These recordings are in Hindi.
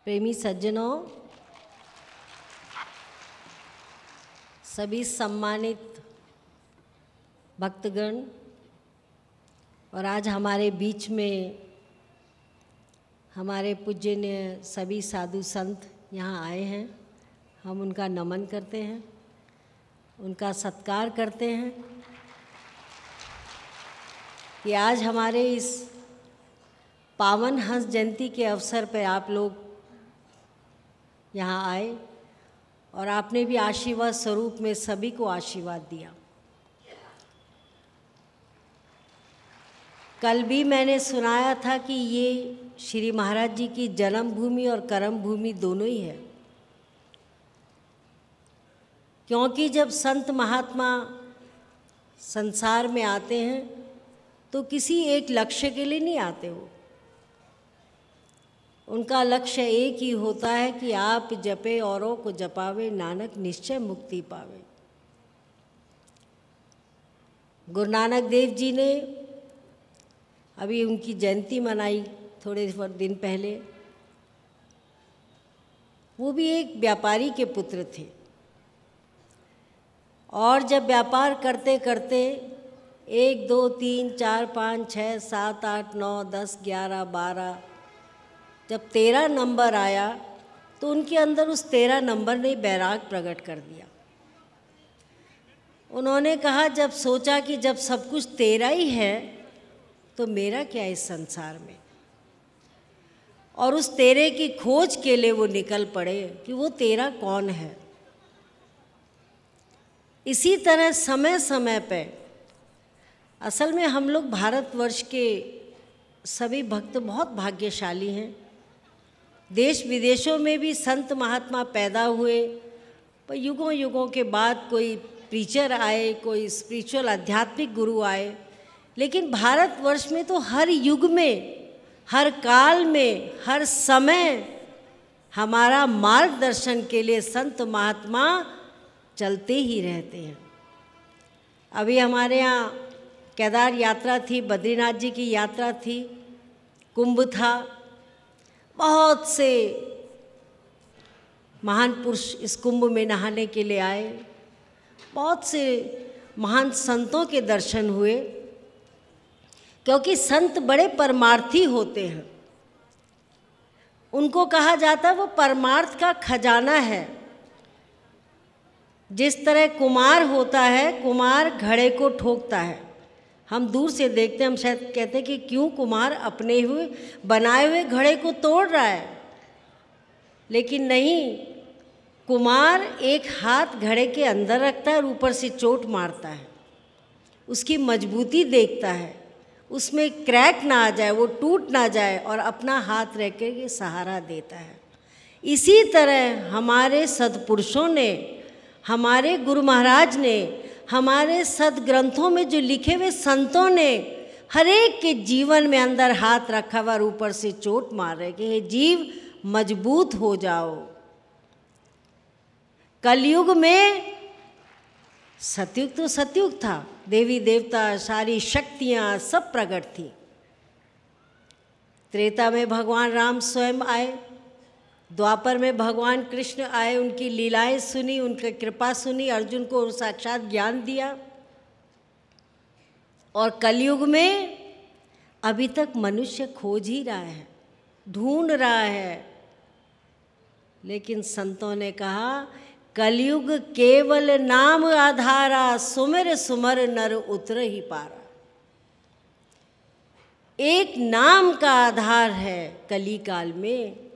प्रेमी सज्जनों, सभी सम्मानित भक्तगण और आज हमारे बीच में हमारे पूज्यनीय सभी साधु संत यहाँ आए हैं। हम उनका नमन करते हैं, उनका सत्कार करते हैं कि आज हमारे इस पावन हंस जयंती के अवसर पर आप लोग यहाँ आए और आपने भी आशीर्वाद स्वरूप में सभी को आशीर्वाद दिया। कल भी मैंने सुनाया था कि ये श्री महाराज जी की जन्मभूमि और कर्म भूमि दोनों ही है, क्योंकि जब संत महात्मा संसार में आते हैं तो किसी एक लक्ष्य के लिए नहीं आते हो। उनका लक्ष्य एक ही होता है कि आप जपे औरों को जपावे, नानक निश्चय मुक्ति पावे। गुरु नानक देव जी ने अभी उनकी जयंती मनाई थोड़े दिन पहले। वो भी एक व्यापारी के पुत्र थे और जब व्यापार करते करते 1 2 3 4 5 6 7 8 9 10 11 12 जब 13 नंबर आया तो उनके अंदर उस 13 नंबर ने बैराग प्रकट कर दिया। उन्होंने कहा, जब सोचा कि जब सब कुछ तेरा ही है तो मेरा क्या इस संसार में, और उस तेरे की खोज के लिए वो निकल पड़े कि वो तेरा कौन है। इसी तरह समय समय पे असल में हम लोग भारतवर्ष के सभी भक्त बहुत भाग्यशाली हैं। देश विदेशों में भी संत महात्मा पैदा हुए, पर युगों युगों के बाद कोई प्रीचर आए, कोई स्पिरिचुअल आध्यात्मिक गुरु आए, लेकिन भारतवर्ष में तो हर युग में, हर काल में, हर समय हमारा मार्गदर्शन के लिए संत महात्मा चलते ही रहते हैं। अभी हमारे यहाँ केदार यात्रा थी, बद्रीनाथ जी की यात्रा थी, कुंभ था, बहुत से महान पुरुष इस कुंभ में नहाने के लिए आए, बहुत से महान संतों के दर्शन हुए, क्योंकि संत बड़े परमार्थी होते हैं। उनको कहा जाता है वो परमार्थ का खजाना है। जिस तरह कुम्हार होता है, कुम्हार घड़े को ठोकता है। हम दूर से देखते हैं, हम शायद कहते हैं कि क्यों कुम्हार अपने हुए बनाए हुए घड़े को तोड़ रहा है, लेकिन नहीं, कुम्हार एक हाथ घड़े के अंदर रखता है और ऊपर से चोट मारता है, उसकी मजबूती देखता है, उसमें क्रैक ना आ जाए, वो टूट ना जाए, और अपना हाथ रख के सहारा देता है। इसी तरह हमारे सद्पुरुषों ने, हमारे गुरु महाराज ने, हमारे सदग्रंथों में जो लिखे हुए संतों ने हर एक के जीवन में अंदर हाथ रखा हुआ और ऊपर से चोट मार रहे कि हे जीव मजबूत हो जाओ। कलयुग में सतयुग तो सतयुग था, देवी देवता सारी शक्तियाँ सब प्रकट थी। त्रेता में भगवान राम स्वयं आए, द्वापर में भगवान कृष्ण आए, उनकी लीलाएं सुनी, उनकी कृपा सुनी, अर्जुन को साक्षात ज्ञान दिया। और कलयुग में अभी तक मनुष्य खोज ही रहा है, ढूंढ रहा है, लेकिन संतों ने कहा कलयुग केवल नाम आधारा, सुमिर सुमर नर उतर ही पारा। एक नाम का आधार है कली काल में,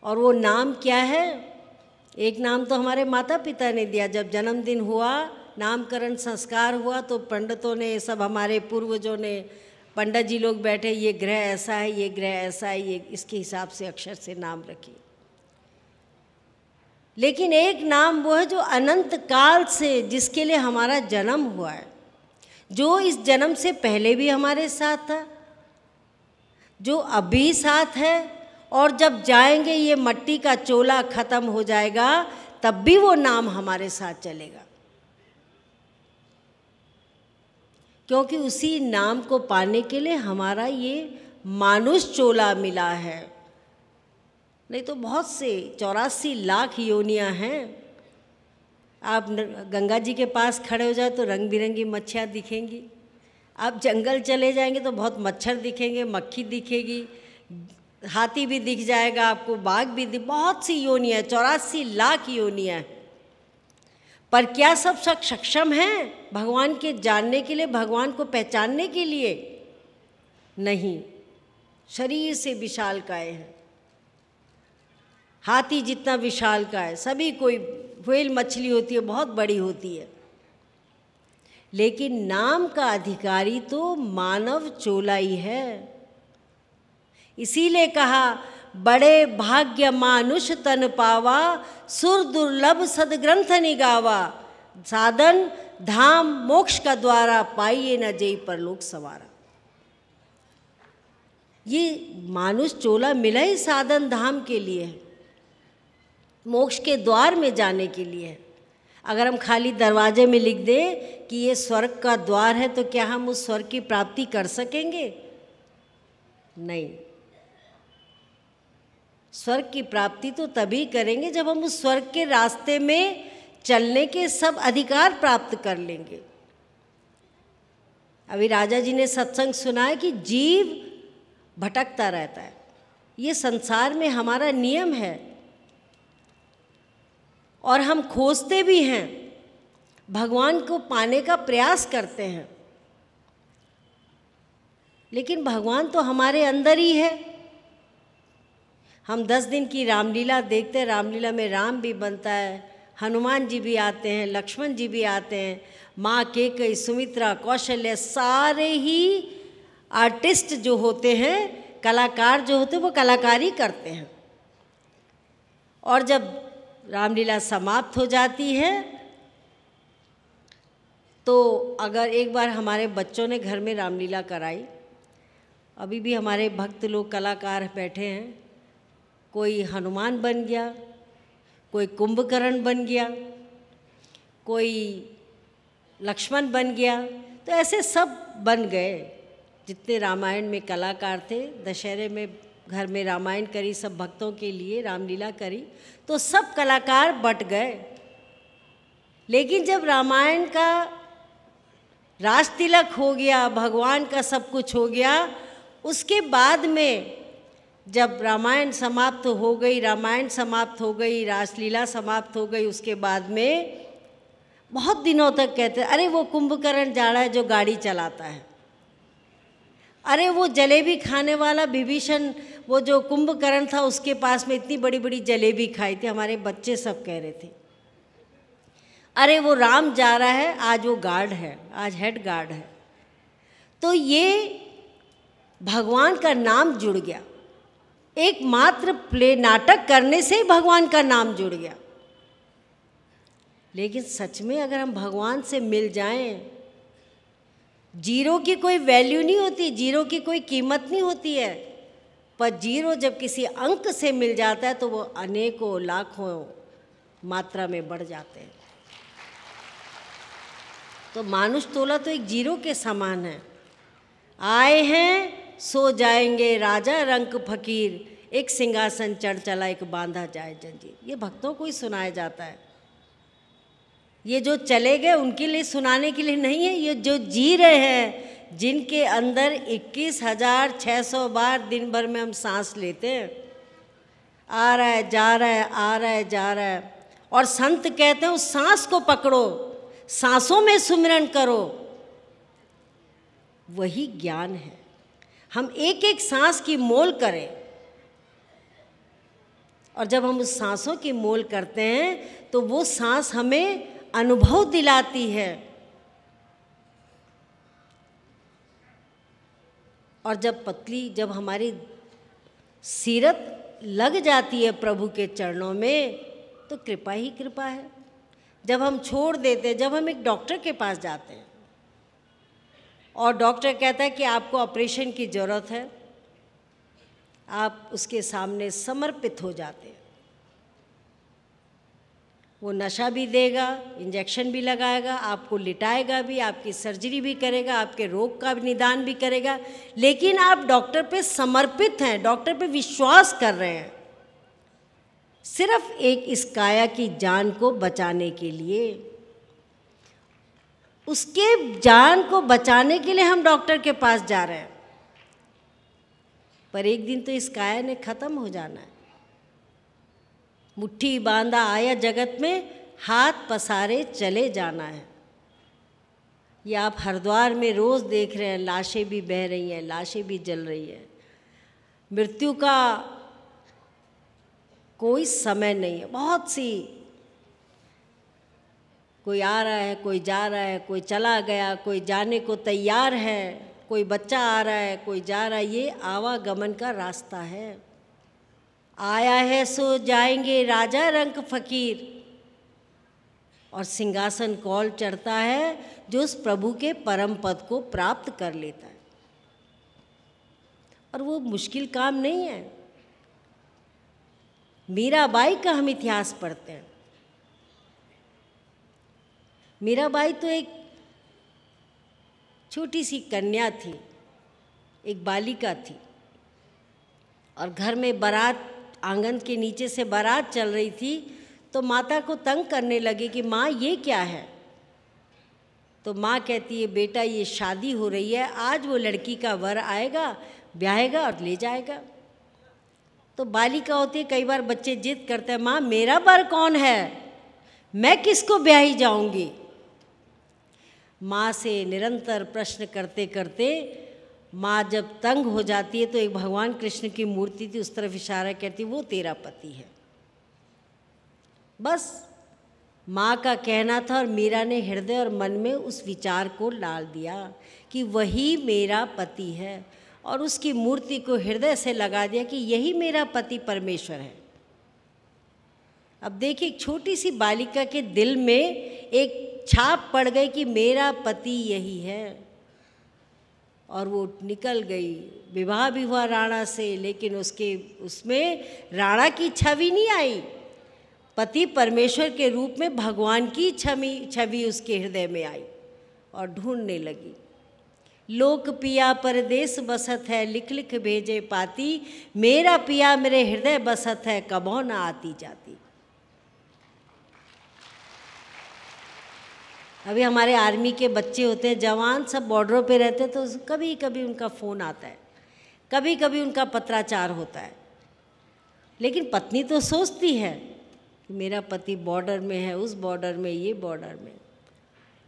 और वो नाम क्या है? एक नाम तो हमारे माता पिता ने दिया। जब जन्मदिन हुआ, नामकरण संस्कार हुआ, तो पंडितों ने, सब हमारे पूर्वजों ने, पंडित जी लोग बैठे, ये ग्रह ऐसा है, ये ग्रह ऐसा है, ये इसके हिसाब से अक्षर से नाम रखिए। लेकिन एक नाम वो है जो अनंत काल से, जिसके लिए हमारा जन्म हुआ है, जो इस जन्म से पहले भी हमारे साथ था, जो अभी साथ है, और जब जाएंगे ये मट्टी का चोला खत्म हो जाएगा तब भी वो नाम हमारे साथ चलेगा, क्योंकि उसी नाम को पाने के लिए हमारा ये मानुष चोला मिला है। नहीं तो बहुत से 84 लाख योनियां हैं। आप गंगा जी के पास खड़े हो जाए तो रंग बिरंगी मच्छियाँ दिखेंगी, आप जंगल चले जाएंगे तो बहुत मच्छर दिखेंगे, मक्खी दिखेगी, हाथी भी दिख जाएगा आपको, बाघ भी बहुत सी योनियाँ, 84 लाख योनियाँ हैं। पर क्या सब सक्षम हैं भगवान के जानने के लिए, भगवान को पहचानने के लिए? नहीं। शरीर से विशालकाय है, हाथी जितना विशालकाय, सभी कोई व्हेल मछली होती है, बहुत बड़ी होती है, लेकिन नाम का अधिकारी तो मानव चोला ही है। इसीलिए कहा बड़े भाग्य मानुष तन पावा, सुर दुर्लभ सदग्रंथ निगावा, साधन धाम मोक्ष का द्वारा, पाइए न जई परलोक सवारा। ये मानुष चोला मिला ही साधन धाम के लिए है, मोक्ष के द्वार में जाने के लिए है। अगर हम खाली दरवाजे में लिख दें कि ये स्वर्ग का द्वार है, तो क्या हम उस स्वर्ग की प्राप्ति कर सकेंगे? नहीं। स्वर्ग की प्राप्ति तो तभी करेंगे जब हम उस स्वर्ग के रास्ते में चलने के सब अधिकार प्राप्त कर लेंगे। अभी राजा जी ने सत्संग सुना है कि जीव भटकता रहता है, ये संसार में हमारा नियम है और हम खोजते भी हैं, भगवान को पाने का प्रयास करते हैं, लेकिन भगवान तो हमारे अंदर ही है। हम 10 दिन की रामलीला देखते हैं, रामलीला में राम भी बनता है, हनुमान जी भी आते हैं, लक्ष्मण जी भी आते हैं, माँ कैकेयी, सुमित्रा, कौशल्या, सारे ही आर्टिस्ट जो होते हैं, कलाकार जो होते हैं, वो कलाकारी करते हैं। और जब रामलीला समाप्त हो जाती है तो अगर एक बार हमारे बच्चों ने घर में रामलीला कराई, अभी भी हमारे भक्त लोग कलाकार बैठे हैं, कोई हनुमान बन गया, कोई कुंभकर्ण बन गया, कोई लक्ष्मण बन गया, तो ऐसे सब बन गए। जितने रामायण में कलाकार थे, दशहरे में घर में रामायण करी, सब भक्तों के लिए रामलीला करी, तो सब कलाकार बट गए। लेकिन जब रामायण का राज तिलक हो गया, भगवान का सब कुछ हो गया, उसके बाद में जब रामायण समाप्त हो गई, रामायण समाप्त हो गई, रासलीला समाप्त हो गई, उसके बाद में बहुत दिनों तक कहते अरे वो कुंभकर्ण जा रहा है जो गाड़ी चलाता है, अरे वो जलेबी खाने वाला विभीषण, वो जो कुंभकर्ण था उसके पास में इतनी बड़ी बड़ी जलेबी खाई थी, हमारे बच्चे सब कह रहे थे। अरे वो राम जा रहा है, आज वो गार्ड है, आज हेड गार्ड है। तो ये भगवान का नाम जुड़ गया, एकमात्र प्ले नाटक करने से ही भगवान का नाम जुड़ गया। लेकिन सच में अगर हम भगवान से मिल जाएं, जीरो की कोई वैल्यू नहीं होती, जीरो की कोई कीमत नहीं होती है, पर जीरो जब किसी अंक से मिल जाता है तो वो अनेकों लाखों मात्रा में बढ़ जाते हैं। तो मानुष तोला तो एक जीरो के समान है। आए हैं सो जाएंगे राजा रंक फकीर, एक सिंहासन चढ़ चला एक बांधा जाए जंजीर। ये भक्तों को ही सुनाया जाता है। ये जो चले गए उनके लिए सुनाने के लिए नहीं है, ये जो जी रहे हैं, जिनके अंदर 21,600 बार दिन भर में हम सांस लेते हैं, आ रहा है जा रहा है, आ रहा है जा रहा है, और संत कहते हैं उस सांस को पकड़ो, सांसों में सुमिरन करो, वही ज्ञान है। हम एक एक सांस की मोल करें, और जब हम उस सांसों की मोल करते हैं तो वो सांस हमें अनुभव दिलाती है। और जब हमारी सीरत लग जाती है प्रभु के चरणों में, तो कृपा ही कृपा है। जब हम छोड़ देते हैं, जब हम एक डॉक्टर के पास जाते हैं और डॉक्टर कहता है कि आपको ऑपरेशन की ज़रूरत है, आप उसके सामने समर्पित हो जाते हैं। वो नशा भी देगा, इंजेक्शन भी लगाएगा, आपको लिटाएगा भी, आपकी सर्जरी भी करेगा, आपके रोग का निदान भी करेगा, लेकिन आप डॉक्टर पे समर्पित हैं, डॉक्टर पे विश्वास कर रहे हैं। सिर्फ एक इस काया की जान को बचाने के लिए। उसके जान को बचाने के लिए हम डॉक्टर के पास जा रहे हैं, पर एक दिन तो इस काया ने खत्म हो जाना है। मुट्ठी बांधा आया जगत में, हाथ पसारे चले जाना है। ये आप हरिद्वार में रोज़ देख रहे हैं, लाशें भी बह रही हैं, लाशें भी जल रही हैं। मृत्यु का कोई समय नहीं है। बहुत सी, कोई आ रहा है, कोई जा रहा है, कोई चला गया, कोई जाने को तैयार है, कोई बच्चा आ रहा है, कोई जा रहा है। ये आवागमन का रास्ता है। आया है सो जाएंगे राजा रंक फकीर, और सिंहासन कौल चढ़ता है जो उस प्रभु के परम पद को प्राप्त कर लेता है। और वो मुश्किल काम नहीं है। मीराबाई का हम इतिहास पढ़ते हैं। मीराबाई तो एक छोटी सी कन्या थी, एक बालिका थी, और घर में बारात, आंगन के नीचे से बारात चल रही थी, तो माता को तंग करने लगे कि माँ ये क्या है। तो माँ कहती है, बेटा ये शादी हो रही है, आज वो लड़की का वर आएगा, ब्याहेगा और ले जाएगा। तो बालिका होती है, कई बार बच्चे जिद करते हैं, माँ मेरा वर कौन है, मैं किसको ब्याही जाऊंगी। माँ से निरंतर प्रश्न करते करते माँ जब तंग हो जाती है, तो एक भगवान कृष्ण की मूर्ति थी, उस तरफ इशारा करती, वो तेरा पति है। बस माँ का कहना था, और मीरा ने हृदय और मन में उस विचार को डाल दिया कि वही मेरा पति है, और उसकी मूर्ति को हृदय से लगा दिया कि यही मेरा पति परमेश्वर है। अब देखिए, एक छोटी सी बालिका के दिल में एक छाप पड़ गई कि मेरा पति यही है, और वो निकल गई। विवाह भी हुआ राणा से, लेकिन उसमें राणा की छवि नहीं आई, पति परमेश्वर के रूप में भगवान की छवि उसके हृदय में आई, और ढूंढने लगी। लोक पिया परदेस बसत है, लिख लिख भेजे पाती, मेरा पिया मेरे हृदय बसत है, कबो न आती जाती। अभी हमारे आर्मी के बच्चे होते हैं, जवान, सब बॉर्डरों पे रहते हैं, तो कभी कभी उनका फ़ोन आता है, कभी कभी उनका पत्राचार होता है। लेकिन पत्नी तो सोचती है कि मेरा पति बॉर्डर में है, उस बॉर्डर में, ये बॉर्डर में,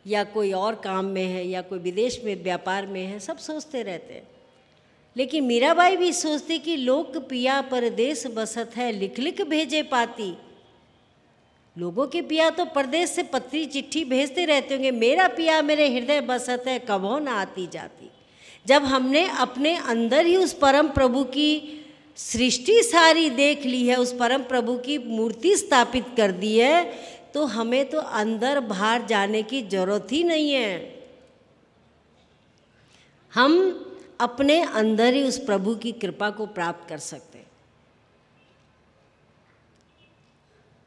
या कोई और काम में है, या कोई विदेश में व्यापार में है, सब सोचते रहते हैं। लेकिन मीराबाई भी सोचती कि लोक पिया परदेस बसत है, लिख लिख भेजे पाती। लोगों के पिया तो परदेश से पत्री चिट्ठी भेजते रहते होंगे, मेरा पिया मेरे हृदय बसत है, कबो न आती जाती। जब हमने अपने अंदर ही उस परम प्रभु की सृष्टि सारी देख ली है, उस परम प्रभु की मूर्ति स्थापित कर दी है, तो हमें तो अंदर बाहर जाने की जरूरत ही नहीं है। हम अपने अंदर ही उस प्रभु की कृपा को प्राप्त कर सकते हैं।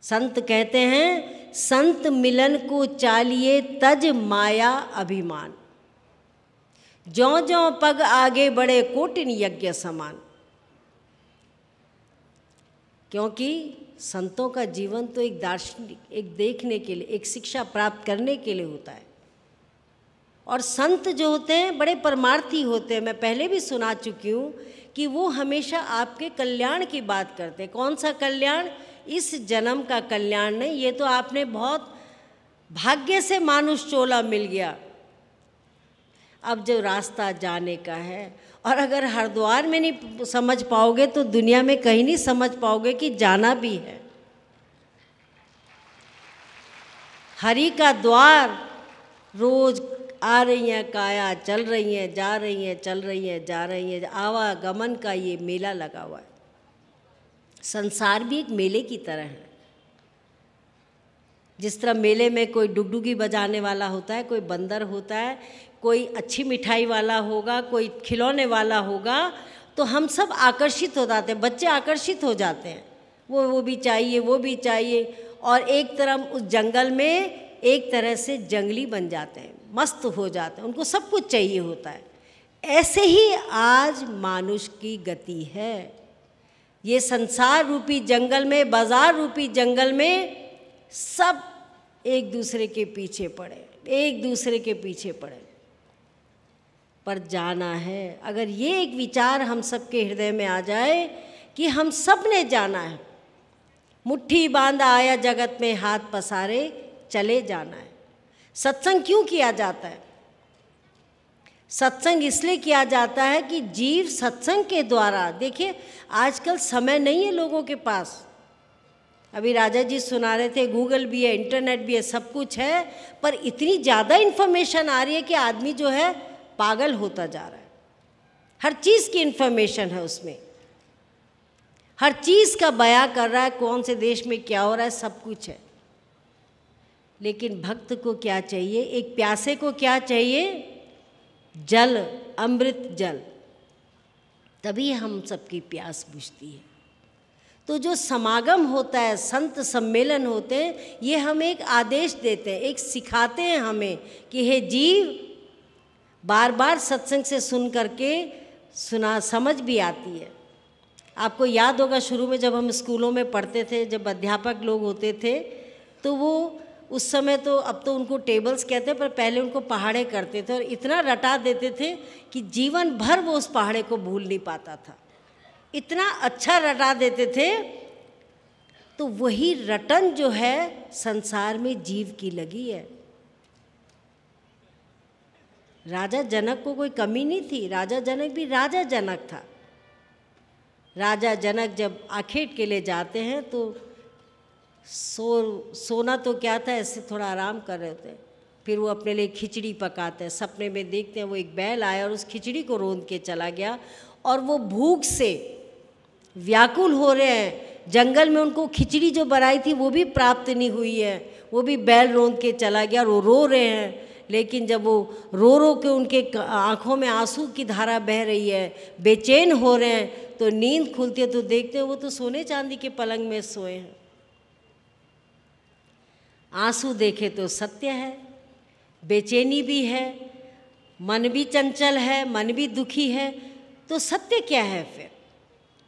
संत कहते हैं, संत मिलन को चालिए तज माया अभिमान, ज्यों ज्यों पग आगे बढ़े कोटिन यज्ञ समान। क्योंकि संतों का जीवन तो एक दार्शनिक, एक देखने के लिए, एक शिक्षा प्राप्त करने के लिए होता है। और संत जो होते हैं बड़े परमार्थी होते हैं। मैं पहले भी सुना चुकी हूँ कि वो हमेशा आपके कल्याण की बात करते हैं। कौन सा कल्याण? इस जन्म का कल्याण नहीं, ये तो आपने बहुत भाग्य से मानुष चोला मिल गया। अब जो रास्ता जाने का है, और अगर हरिद्वार में नहीं समझ पाओगे तो दुनिया में कहीं नहीं समझ पाओगे कि जाना भी है। हरि का द्वार, रोज आ रही हैं काया, चल रही हैं, जा रही हैं, चल रही हैं, जा रही हैं, आवागमन का ये मेला लगा हुआ है। संसार भी एक मेले की तरह है। जिस तरह मेले में कोई डुगडुगी बजाने वाला होता है, कोई बंदर होता है, कोई अच्छी मिठाई वाला होगा, कोई खिलौने वाला होगा, तो हम सब आकर्षित हो जाते हैं। बच्चे आकर्षित हो जाते हैं, वो भी चाहिए, वो भी चाहिए, और एक तरफ उस जंगल में एक तरह से जंगली बन जाते हैं, मस्त हो जाते हैं, उनको सब कुछ चाहिए होता है। ऐसे ही आज मानुष की गति है। ये संसार रूपी जंगल में, बाजार रूपी जंगल में सब एक दूसरे के पीछे पड़े, एक दूसरे के पीछे पड़े। पर जाना है, अगर ये एक विचार हम सबके हृदय में आ जाए कि हम सब ने जाना है, मुट्ठी बांधा आया जगत में हाथ पसारे चले जाना है। सत्संग क्यों किया जाता है? सत्संग इसलिए किया जाता है कि जीव सत्संग के द्वारा, देखिए आजकल समय नहीं है लोगों के पास। अभी राजा जी सुना रहे थे, गूगल भी है, इंटरनेट भी है, सब कुछ है, पर इतनी ज़्यादा इन्फॉर्मेशन आ रही है कि आदमी जो है पागल होता जा रहा है। हर चीज़ की इन्फॉर्मेशन है उसमें, हर चीज़ का बयां कर रहा है, कौन से देश में क्या हो रहा है, सब कुछ है। लेकिन भक्त को क्या चाहिए? एक प्यासे को क्या चाहिए? जल, अमृत जल, तभी हम सबकी प्यास बुझती है। तो जो समागम होता है, संत सम्मेलन होते हैं, ये हमें एक आदेश देते हैं, एक सिखाते हैं हमें कि हे जीव, बार बार सत्संग से सुन करके समझ भी आती है। आपको याद होगा शुरू में जब हम स्कूलों में पढ़ते थे, जब अध्यापक लोग होते थे, तो वो उस समय तो, अब तो उनको टेबल्स कहते हैं, पर पहले उनको पहाड़े करते थे और इतना रटा देते थे कि जीवन भर वो उस पहाड़े को भूल नहीं पाता था। इतना अच्छा रटा देते थे। तो वही रटन जो है संसार में जीव की लगी है। राजा जनक को कोई कमी नहीं थी, राजा जनक भी राजा जनक था। राजा जनक जब आखेट के लिए जाते हैं तो सोना तो क्या था, ऐसे थोड़ा आराम कर रहे थे, फिर वो अपने लिए खिचड़ी पकाते हैं। सपने में देखते हैं वो एक बैल आया और उस खिचड़ी को रोंद के चला गया, और वो भूख से व्याकुल हो रहे हैं। जंगल में उनको खिचड़ी जो बनाई थी वो भी प्राप्त नहीं हुई है, वो भी बैल रोंद के चला गया और वो रो रहे हैं। लेकिन जब वो रो रो के उनके आँखों में आंसू की धारा बह रही है, बेचैन हो रहे हैं, तो नींद खुलती है तो देखते हैं वो तो सोने चांदी के पलंग में सोए हैं। आंसू देखे तो सत्य है, बेचैनी भी है, मन भी चंचल है, मन भी दुखी है, तो सत्य क्या है? फिर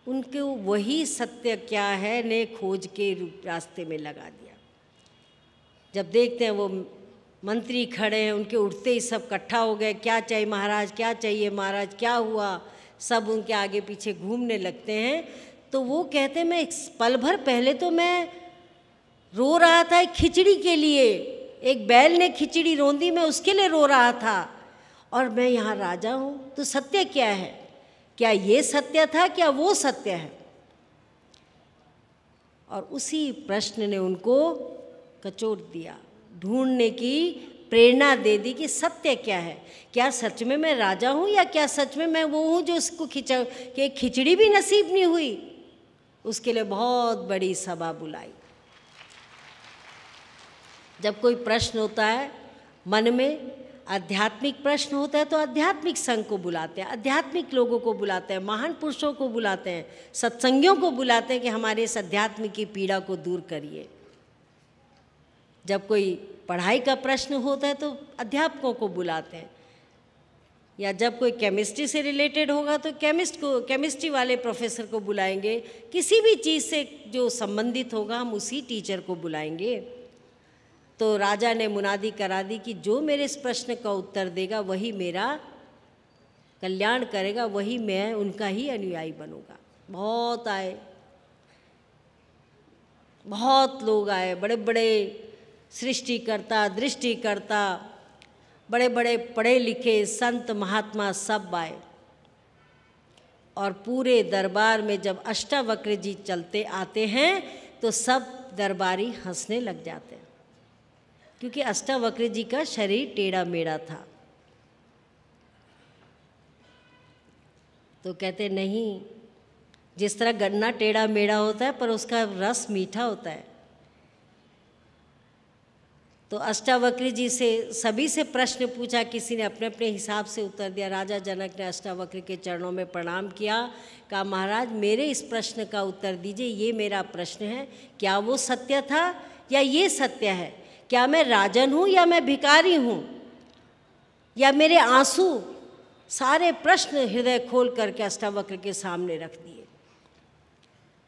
उनको वही सत्य क्या है ने खोज के रास्ते में लगा दिया। जब देखते हैं वो मंत्री खड़े हैं, उनके उठते ही सब इकट्ठा हो गए, क्या चाहिए महाराज, क्या चाहिए महाराज, क्या हुआ, सब उनके आगे पीछे घूमने लगते हैं। तो वो कहते हैं मैं पल भर पहले तो मैं रो रहा था एक खिचड़ी के लिए, एक बैल ने खिचड़ी रोंदी, मैं उसके लिए रो रहा था, और मैं यहाँ राजा हूँ। तो सत्य क्या है? क्या ये सत्य था, क्या वो सत्य है? और उसी प्रश्न ने उनको कचोट दिया, ढूंढने की प्रेरणा दे दी कि सत्य क्या है। क्या सच में मैं राजा हूँ, या क्या सच में मैं वो हूँ जो उसको कि खिचड़ी भी नसीब नहीं हुई? उसके लिए बहुत बड़ी सभा बुलाई। जब कोई प्रश्न होता है मन में, आध्यात्मिक प्रश्न होता है, तो आध्यात्मिक संघ को बुलाते हैं, आध्यात्मिक लोगों को बुलाते हैं, महान पुरुषों को बुलाते हैं, सत्संगियों को बुलाते हैं कि हमारे इस अध्यात्म की पीड़ा को दूर करिए। जब कोई पढ़ाई का प्रश्न होता है तो अध्यापकों को बुलाते हैं, या जब कोई केमिस्ट्री से रिलेटेड होगा तो केमिस्ट्री वाले प्रोफेसर को बुलाएंगे। किसी भी चीज़ से जो संबंधित होगा हम उसी टीचर को बुलाएंगे। तो राजा ने मुनादी करा दी कि जो मेरे इस प्रश्न का उत्तर देगा वही मेरा कल्याण करेगा, वही मैं उनका ही अनुयायी बनूंगा। बहुत आए, बहुत लोग आए, बड़े बड़े सृष्टिकर्ता, दृष्टिकर्ता, बड़े बड़े पढ़े लिखे संत महात्मा सब आए। और पूरे दरबार में जब अष्टावक्र जी चलते आते हैं तो सब दरबारी हंसने लग जाते हैं, क्योंकि अष्टावक्र जी का शरीर टेढ़ा मेढ़ा था। तो कहते नहीं, जिस तरह गन्ना टेढ़ा मेढ़ा होता है पर उसका रस मीठा होता है। तो अष्टावक्र जी से सभी से प्रश्न पूछा, किसी ने अपने अपने हिसाब से उत्तर दिया। राजा जनक ने अष्टावक्र के चरणों में प्रणाम किया, कहा महाराज मेरे इस प्रश्न का उत्तर दीजिए, ये मेरा प्रश्न है, क्या वो सत्य था या ये सत्य है? क्या मैं राजन हूँ या मैं भिखारी हूँ, या मेरे आंसू? सारे प्रश्न हृदय खोल करके अष्टावक्र के सामने रख दिए।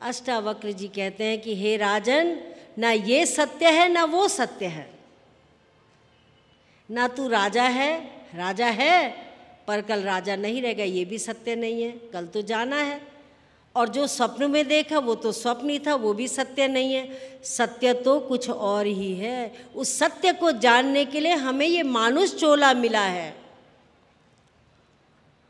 अष्टावक्र जी कहते हैं कि हे राजन, ना ये सत्य है ना वो सत्य है, ना तू राजा है पर कल राजा नहीं रहेगा, ये भी सत्य नहीं है, कल तो जाना है। और जो स्वप्न में देखा वो तो स्वप्न ही था, वो भी सत्य नहीं है। सत्य तो कुछ और ही है। उस सत्य को जानने के लिए हमें ये मानुष चोला मिला है।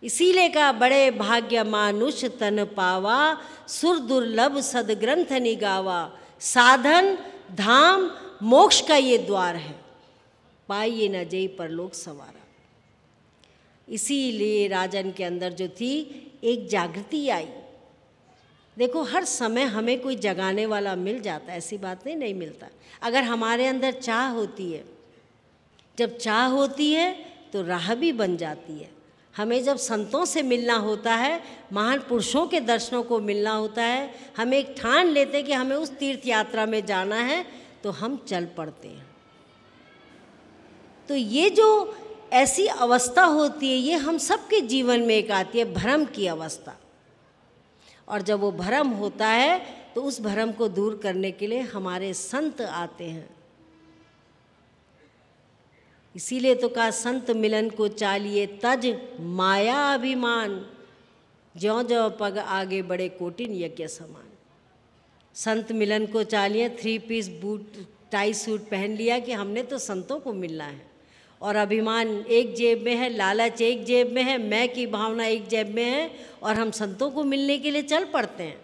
इसीलिए कहा बड़े भाग्य मानुष तन पावा, सुर दुर्लभ सदग्रंथ निगावा। साधन धाम मोक्ष का ये द्वार है, पाइए न जय परलोक सवारा। इसीलिए राजन के अंदर जो थी एक जागृति आई। देखो हर समय हमें कोई जगाने वाला मिल जाता है, ऐसी बात नहीं मिलता। अगर हमारे अंदर चाह होती है, जब चाह होती है तो राह भी बन जाती है। हमें जब संतों से मिलना होता है, महान पुरुषों के दर्शनों को मिलना होता है, हम एक ठान लेते हैं कि हमें उस तीर्थ यात्रा में जाना है, तो हम चल पड़ते हैं। तो ये जो ऐसी अवस्था होती है, ये हम सबके जीवन में एक आती है, भ्रम की अवस्था। और जब वो भ्रम होता है तो उस भ्रम को दूर करने के लिए हमारे संत आते हैं। इसीलिए तो कहा संत मिलन को चालिए तज माया अभिमान, ज्यों ज्यों पग आगे बड़े कोटिन यज्ञ समान। संत मिलन को चालिए, 3 पीस बूट टाई सूट पहन लिया कि हमने तो संतों को मिलना है, और अभिमान एक जेब में है, लालच एक जेब में है, मैं की भावना एक जेब में है, और हम संतों को मिलने के लिए चल पड़ते हैं।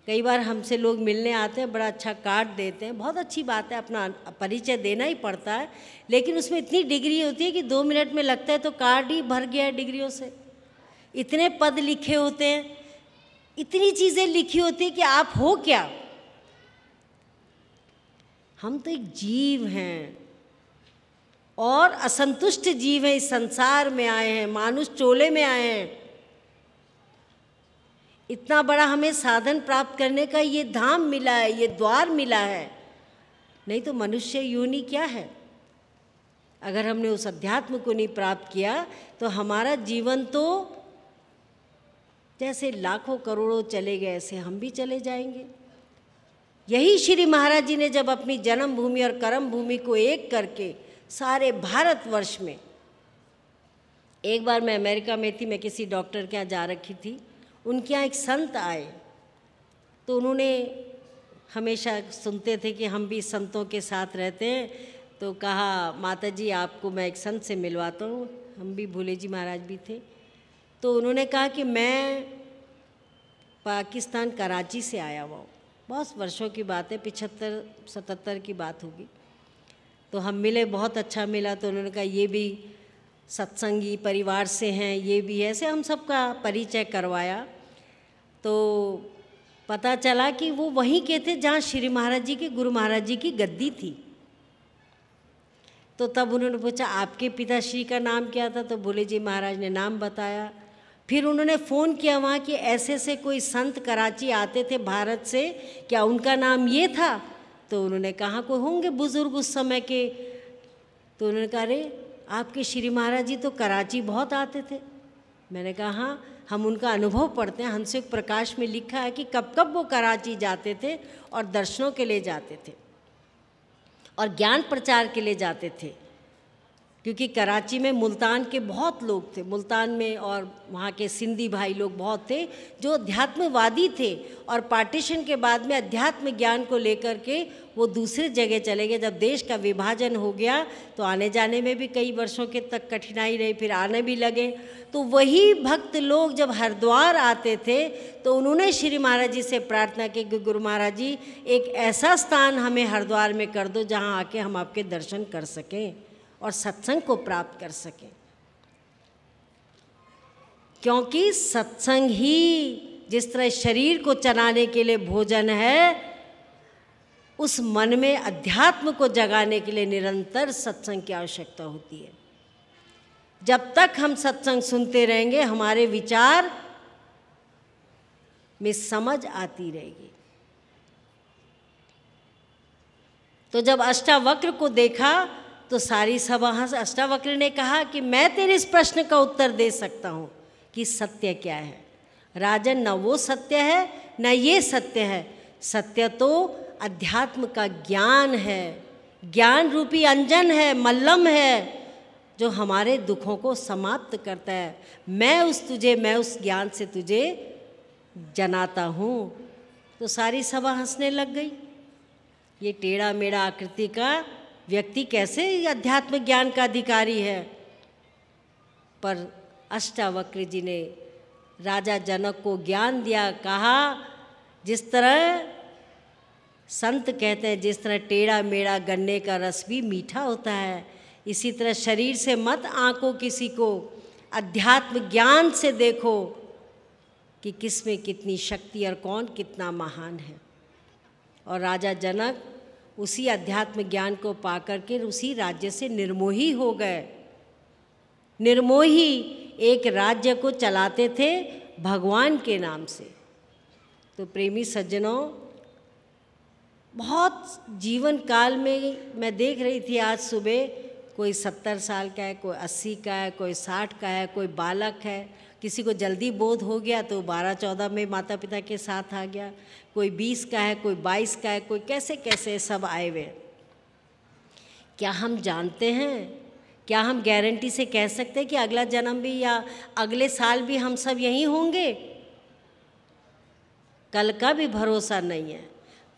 कई बार हमसे लोग मिलने आते हैं, बड़ा अच्छा कार्ड देते हैं, बहुत अच्छी बात है, अपना परिचय देना ही पड़ता है, लेकिन उसमें इतनी डिग्री होती है कि 2 मिनट में लगता है तो कार्ड ही भर गया है डिग्रियों से। इतने पद लिखे होते हैं, इतनी चीज़ें लिखी होती है कि आप हो क्या। हम तो एक जीव हैं और असंतुष्ट जीव हैं, इस संसार में आए हैं, मानुष चोले में आए हैं। इतना बड़ा हमें साधन प्राप्त करने का ये धाम मिला है, ये द्वार मिला है, नहीं तो मनुष्य योनि क्या है। अगर हमने उस अध्यात्म को नहीं प्राप्त किया तो हमारा जीवन तो जैसे लाखों करोड़ों चले गए ऐसे हम भी चले जाएंगे। यही श्री महाराज जी ने जब अपनी जन्मभूमि और कर्म भूमि को एक करके सारे भारतवर्ष में, एक बार मैं अमेरिका में थी, मैं किसी डॉक्टर के यहाँ जा रखी थी, उनके यहाँ एक संत आए, तो उन्होंने हमेशा सुनते थे कि हम भी संतों के साथ रहते हैं, तो कहा माता जी आपको मैं एक संत से मिलवाता हूँ। हम भी भोले जी महाराज भी थे, तो उन्होंने कहा कि मैं पाकिस्तान कराची से आया हुआ हूँ, बहुत वर्षों की बात है, 75-77 की बात होगी। तो हम मिले, बहुत अच्छा मिला। तो उन्होंने कहा ये भी सत्संगी परिवार से हैं, ये भी ऐसे हम सबका परिचय करवाया। तो पता चला कि वो वहीं के थे जहाँ श्री महाराज जी के, गुरु महाराज जी की गद्दी थी। तो तब उन्होंने पूछा आपके पिताश्री का नाम क्या था, तो भोले जी महाराज ने नाम बताया। फिर उन्होंने फ़ोन किया वहाँ कि ऐसे ऐसे कोई संत कराची आते थे भारत से, क्या उनका नाम ये था। तो उन्होंने कहा कोई होंगे बुज़ुर्ग उस समय के। तो उन्होंने कहा अरे आपके श्री महाराज जी तो कराची बहुत आते थे। मैंने कहा हाँ, हम उनका अनुभव पढ़ते हैं, हंसयुग प्रकाश में लिखा है कि कब कब वो कराची जाते थे और दर्शनों के लिए जाते थे और ज्ञान प्रचार के लिए जाते थे। क्योंकि कराची में मुल्तान के बहुत लोग थे, मुल्तान में, और वहाँ के सिंधी भाई लोग बहुत थे जो अध्यात्मवादी थे, और पार्टीशन के बाद में अध्यात्म ज्ञान को लेकर के वो दूसरे जगह चले गए। जब देश का विभाजन हो गया तो आने जाने में भी कई वर्षों के तक कठिनाई रही, फिर आने भी लगे। तो वही भक्त लोग जब हरिद्वार आते थे तो उन्होंने श्री महाराज जी से प्रार्थना की कि गुरु महाराज जी एक ऐसा स्थान हमें हरिद्वार में कर दो जहाँ आके हम आपके दर्शन कर सकें और सत्संग को प्राप्त कर सकें। क्योंकि सत्संग ही जिस तरह शरीर को चलाने के लिए भोजन है, उस मन में अध्यात्म को जगाने के लिए निरंतर सत्संग की आवश्यकता होती है। जब तक हम सत्संग सुनते रहेंगे हमारे विचार में समझ आती रहेगी। तो जब अष्टावक्र को देखा तो सारी सभा हंस। अष्टावक्र ने कहा कि मैं तेरे इस प्रश्न का उत्तर दे सकता हूँ कि सत्य क्या है। राजन, न वो सत्य है न ये सत्य है, सत्य तो अध्यात्म का ज्ञान है, ज्ञान रूपी अंजन है, मल्लम है, जो हमारे दुखों को समाप्त करता है। मैं उस ज्ञान से तुझे जनाता हूँ। तो सारी सभा हंसने लग गई। ये टेढ़ा मेढ़ा आकृति का व्यक्ति कैसे अध्यात्म ज्ञान का अधिकारी है? पर अष्टावक्र जी ने राजा जनक को ज्ञान दिया। कहा, जिस तरह संत कहते हैं, जिस तरह टेढ़ा मेढ़ा गन्ने का रस भी मीठा होता है, इसी तरह शरीर से मत आंको किसी को, अध्यात्म ज्ञान से देखो कि किस में कितनी शक्ति और कौन कितना महान है। और राजा जनक उसी अध्यात्म ज्ञान को पाकर के उसी राज्य से निर्मोही हो गए। निर्मोही एक राज्य को चलाते थे भगवान के नाम से। तो प्रेमी सज्जनों, बहुत जीवन काल में मैं देख रही थी आज सुबह, कोई 70 साल का है, कोई 80 का है, कोई 60 का है, कोई बालक है, किसी को जल्दी बोध हो गया तो 12-14 में माता पिता के साथ आ गया, कोई 20 का है, कोई 22 का है, कोई कैसे कैसे सब आए हुए। क्या हम जानते हैं, क्या हम गारंटी से कह सकते हैं कि अगला जन्म भी या अगले साल भी हम सब यहीं होंगे? कल का भी भरोसा नहीं है,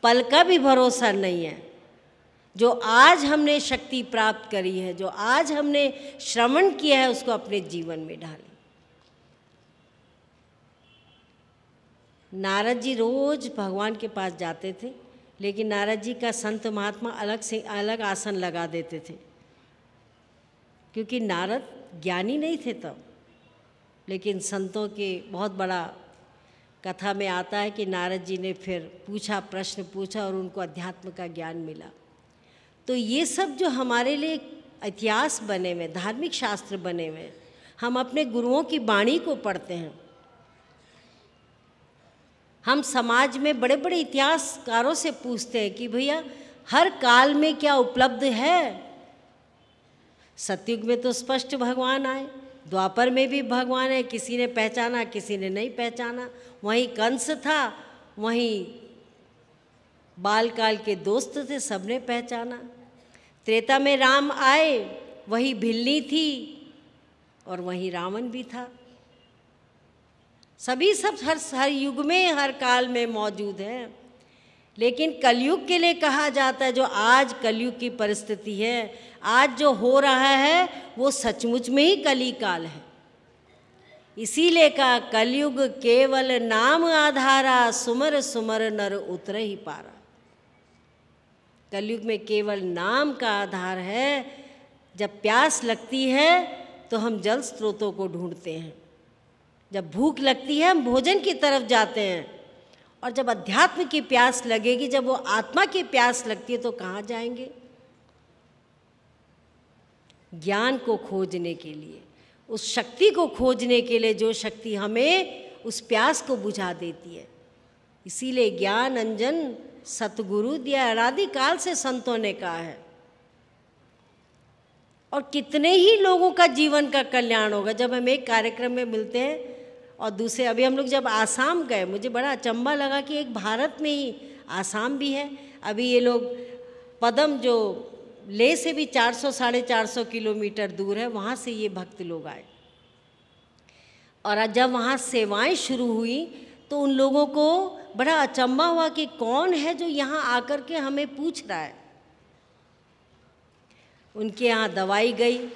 पल का भी भरोसा नहीं है। जो आज हमने शक्ति प्राप्त करी है, जो आज हमने श्रवण किया है, उसको अपने जीवन में ढालें। नारद जी रोज भगवान के पास जाते थे, लेकिन नारद जी का संत महात्मा अलग से अलग आसन लगा देते थे, क्योंकि नारद ज्ञानी नहीं थे तब। लेकिन संतों के बहुत बड़ा कथा में आता है कि नारद जी ने फिर प्रश्न पूछा और उनको अध्यात्म का ज्ञान मिला। तो ये सब जो हमारे लिए इतिहास बने हुए, धार्मिक शास्त्र बने हुए, हम अपने गुरुओं की वाणी को पढ़ते हैं। हम समाज में बड़े बड़े इतिहासकारों से पूछते हैं कि भैया हर काल में क्या उपलब्ध है। सतयुग में तो स्पष्ट भगवान आए, द्वापर में भी भगवान है, किसी ने पहचाना किसी ने नहीं पहचाना। वहीं कंस था, वहीं बालकाल के दोस्त थे, सबने पहचाना। त्रेता में राम आए, वही भिल्ली थी और वहीं रावण भी था। सभी सब हर युग में हर काल में मौजूद है। लेकिन कलयुग के लिए कहा जाता है, जो आज कलयुग की परिस्थिति है, आज जो हो रहा है वो सचमुच में ही कली काल है। इसीलिए कहा, कलयुग केवल नाम आधारा, सुमर सुमर नर उतर ही पारा। कलयुग में केवल नाम का आधार है। जब प्यास लगती है तो हम जल स्रोतों को ढूंढते हैं, जब भूख लगती है हम भोजन की तरफ जाते हैं, और जब अध्यात्म की प्यास लगेगी, जब वो आत्मा की प्यास लगती है, तो कहाँ जाएंगे? ज्ञान को खोजने के लिए, उस शक्ति को खोजने के लिए, जो शक्ति हमें उस प्यास को बुझा देती है। इसीलिए ज्ञान अंजन सतगुरु दिया, अनादिकाल से संतों ने कहा है। और कितने ही लोगों का जीवन का कल्याण होगा। जब हम एक कार्यक्रम में मिलते हैं और दूसरे, अभी हम लोग जब आसाम गए, मुझे बड़ा अचंभा लगा कि एक भारत में ही आसाम भी है। अभी ये लोग पदम, जो लेह से भी 400-450 किलोमीटर दूर है, वहाँ से ये भक्त लोग आए। और जब वहाँ सेवाएं शुरू हुई तो उन लोगों को बड़ा अचंभा हुआ कि कौन है जो यहाँ आकर के हमें पूछ रहा है। उनके यहाँ दवाई गई,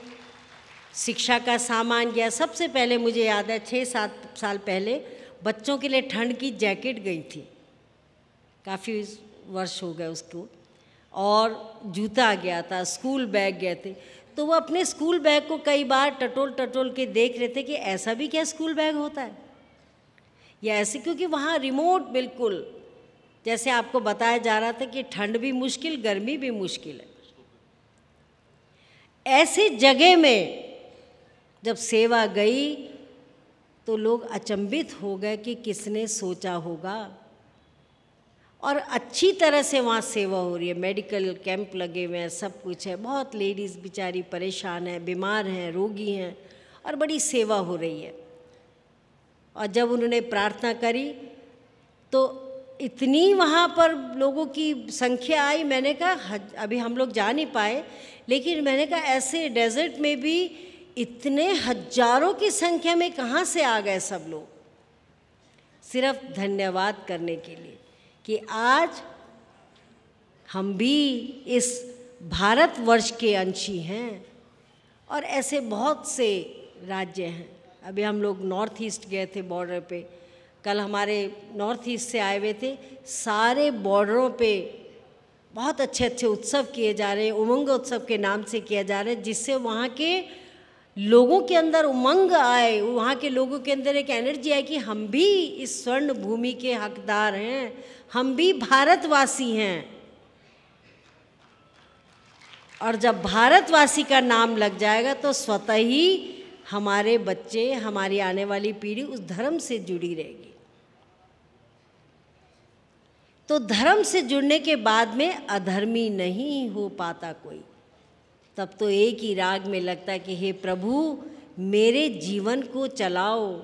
शिक्षा का सामान गया। सबसे पहले मुझे याद है 6-7 साल पहले बच्चों के लिए ठंड की जैकेट गई थी, काफ़ी वर्ष हो गए उसको, और जूता गया था, स्कूल बैग गए थे। तो वो अपने स्कूल बैग को कई बार टटोल के देख रहे थे कि ऐसा भी क्या स्कूल बैग होता है या ऐसे, क्योंकि वहाँ रिमोट बिल्कुल, जैसे आपको बताया जा रहा था कि ठंड भी मुश्किल, गर्मी भी मुश्किल है। ऐसी जगह में जब सेवा गई तो लोग अचंभित हो गए कि किसने सोचा होगा। और अच्छी तरह से वहाँ सेवा हो रही है, मेडिकल कैंप लगे हुए हैं, सब कुछ है। बहुत लेडीज़ बेचारी परेशान हैं, बीमार हैं, रोगी हैं, और बड़ी सेवा हो रही है। और जब उन्होंने प्रार्थना करी तो इतनी वहाँ पर लोगों की संख्या आई, मैंने कहा अभी हम लोग जा नहीं पाए, लेकिन मैंने कहा ऐसे डेजर्ट में भी इतने हजारों की संख्या में कहाँ से आ गए सब लोग, सिर्फ धन्यवाद करने के लिए कि आज हम भी इस भारतवर्ष के अंशी हैं। और ऐसे बहुत से राज्य हैं। अभी हम लोग नॉर्थ ईस्ट गए थे बॉर्डर पे, कल हमारे नॉर्थ ईस्ट से आए हुए थे। सारे बॉर्डरों पे बहुत अच्छे अच्छे उत्सव किए जा रहे हैं, उमंग उत्सव के नाम से किया जा रहा है, जिससे वहाँ के लोगों के अंदर उमंग आए, वहाँ के लोगों के अंदर एक एनर्जी आए कि हम भी इस स्वर्ण भूमि के हकदार हैं, हम भी भारतवासी हैं। और जब भारतवासी का नाम लग जाएगा तो स्वतः ही हमारे बच्चे, हमारी आने वाली पीढ़ी उस धर्म से जुड़ी रहेगी। तो धर्म से जुड़ने के बाद में अधर्मी नहीं हो पाता कोई। तब तो एक ही राग में लगता है कि हे प्रभु मेरे जीवन को चलाओ,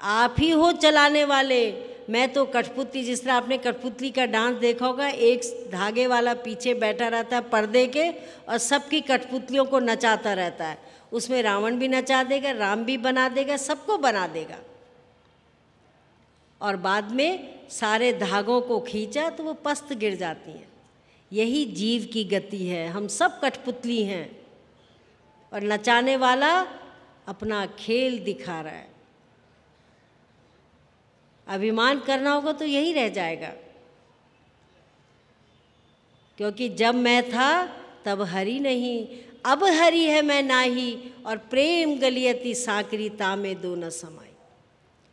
आप ही हो चलाने वाले। मैं तो कठपुतली, जिस तरह आपने कठपुतली का डांस देखा होगा, एक धागे वाला पीछे बैठा रहता है पर्दे के और सबकी कठपुतलियों को नचाता रहता है। उसमें रावण भी नचा देगा, राम भी बना देगा, सबको बना देगा। और बाद में सारे धागों को खींचा तो वो पस्त गिर जाती हैं। यही जीव की गति है, हम सब कठपुतली हैं और नचाने वाला अपना खेल दिखा रहा है। अभिमान करना होगा तो यही रह जाएगा, क्योंकि जब मैं था तब हरि नहीं, अब हरि है मैं नाही, और प्रेम गलियती साकरी तामे दो न समाई।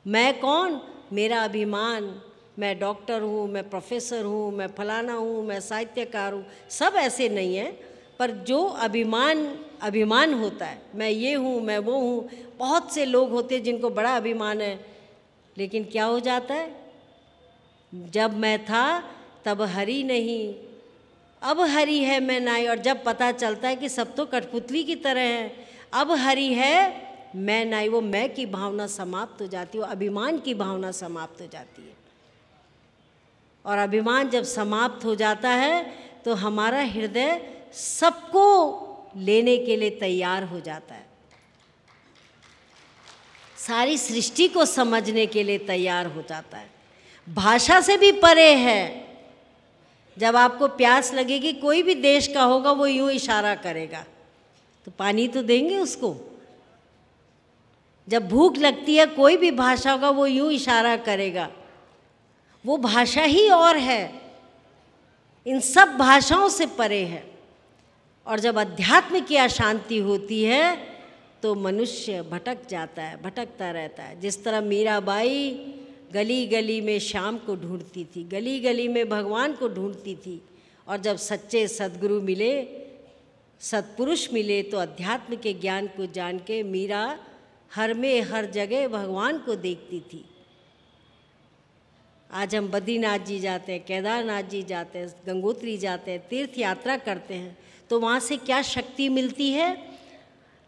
मैं कौन? मेरा अभिमान। मैं डॉक्टर हूँ, मैं प्रोफेसर हूँ, मैं फलाना हूँ, मैं साहित्यकार हूँ, सब ऐसे नहीं हैं। पर जो अभिमान होता है, मैं ये हूँ, मैं वो हूँ। बहुत से लोग होते हैं जिनको बड़ा अभिमान है, लेकिन क्या हो जाता है? जब मैं था तब हरि नहीं, अब हरि है मैं नाई। और जब पता चलता है कि सब तो कठपुतली की तरह हैं, अब हरि है मैं नाई, वो मैं की भावना समाप्त हो जाती है, वो अभिमान की भावना समाप्त हो जाती है। और अभिमान जब समाप्त हो जाता है तो हमारा हृदय सबको लेने के लिए तैयार हो जाता है, सारी सृष्टि को समझने के लिए तैयार हो जाता है, भाषा से भी परे है। जब आपको प्यास लगेगी, कोई भी देश का होगा वो यूं इशारा करेगा तो पानी तो देंगे उसको। जब भूख लगती है, कोई भी भाषा होगा वो यूं इशारा करेगा, वो भाषा ही और है, इन सब भाषाओं से परे है। और जब अध्यात्म की अशांति होती है तो मनुष्य भटक जाता है, भटकता रहता है। जिस तरह मीराबाई गली गली में श्याम को ढूंढती थी, गली गली में भगवान को ढूंढती थी, और जब सच्चे सद्गुरु मिले, सत्पुरुष मिले, तो अध्यात्म के ज्ञान को जान के मीरा हर में हर जगह भगवान को देखती थी। आज हम बद्रीनाथ जी जाते हैं, केदारनाथ जी जाते हैं, गंगोत्री जाते हैं, तीर्थ यात्रा करते हैं, तो वहाँ से क्या शक्ति मिलती है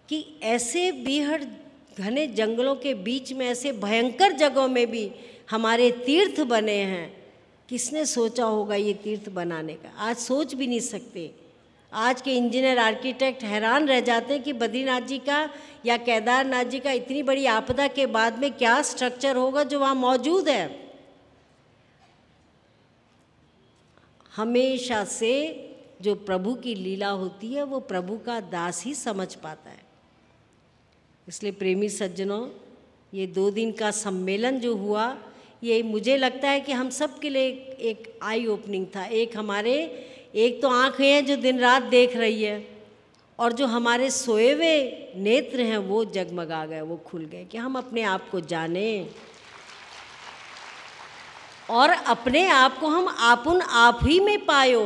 कि ऐसे बेहद घने जंगलों के बीच में, ऐसे भयंकर जगहों में भी हमारे तीर्थ बने हैं। किसने सोचा होगा ये तीर्थ बनाने का? आज सोच भी नहीं सकते। आज के इंजीनियर, आर्किटेक्ट हैरान रह जाते हैं कि बद्रीनाथ जी का या केदारनाथ जी का इतनी बड़ी आपदा के बाद में क्या स्ट्रक्चर होगा जो वहाँ मौजूद है। हमेशा से जो प्रभु की लीला होती है वो प्रभु का दास ही समझ पाता है। इसलिए प्रेमी सज्जनों, ये 2 दिन का सम्मेलन जो हुआ, ये मुझे लगता है कि हम सब के लिए एक आई ओपनिंग था। एक तो आँखें हैं जो दिन रात देख रही है, और जो हमारे सोए हुए नेत्र हैं वो जगमगा गए, वो खुल गए कि हम अपने आप को जानें और अपने आप को हम आपुन आप ही में पायो।